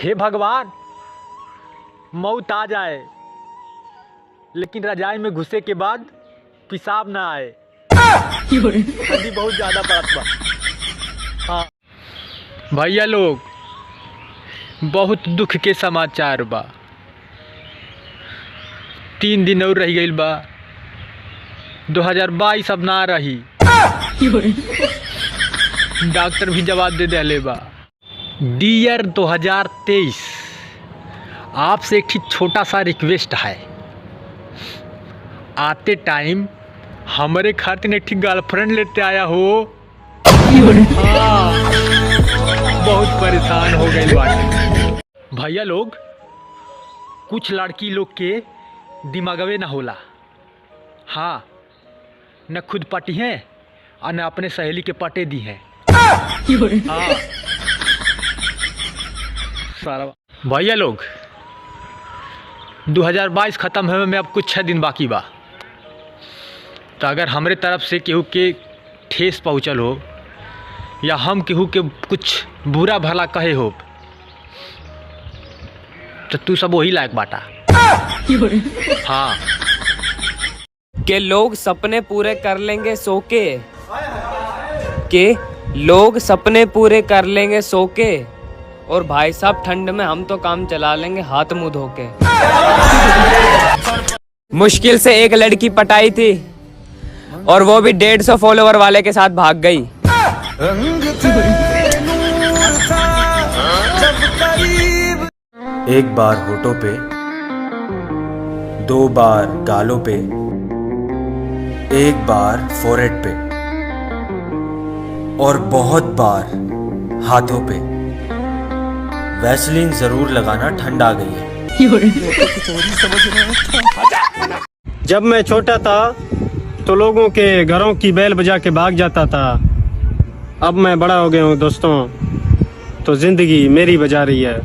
हे भगवान, मौत आ जाए लेकिन रजाई में घुसे के बाद पेशाब ना आए। ठंडी बहुत ज्यादा पड़त बा। हाँ भैया लोग, बहुत दुख के समाचार बा। 3 दिन और रह गइल बा, 2022 अब ना रही। डॉक्टर भी जवाब दे दिले बा। डियर 2023, आपसे एक छोटा सा रिक्वेस्ट है। आते टाइम हमारे खातिर एक गर्लफ्रेंड लेते आया हो। हाँ, बहुत परेशान हो गए बाटे। भैया लोग, कुछ लड़की लोग के दिमागवे ना होला। हाँ, न खुद पटी हैं और न अपने सहेली के पटे दी हैं। हाँ सारा भैया लोग, 2022 ख़त्म होने में अब कुछ 6 दिन बाकी बा। तो अगर हमरे तरफ से केहू के ठेस पहुँचल हो या हम केहू के कुछ बुरा भला कहे हो तो तू सब वही लायक बाटा। हाँ, के लोग सपने पूरे कर लेंगे सो के, लोग सपने पूरे कर लेंगे सो के, और भाई साहब ठंड में हम तो काम चला लेंगे हाथ मुंह धो के। मुश्किल से एक लड़की पटाई थी और वो भी 150 फॉलोवर वाले के साथ भाग गई। एक बार होठों पे, 2 बार गालों पे, 1 बार फोरहेड पे और बहुत बार हाथों पे। वैसलीन जरूर लगाना, ठंड आ गई है। जब मैं छोटा था तो लोगों के घरों की बेल बजा के भाग जाता था। अब मैं बड़ा हो गया हूँ दोस्तों, तो जिंदगी मेरी बजा रही है।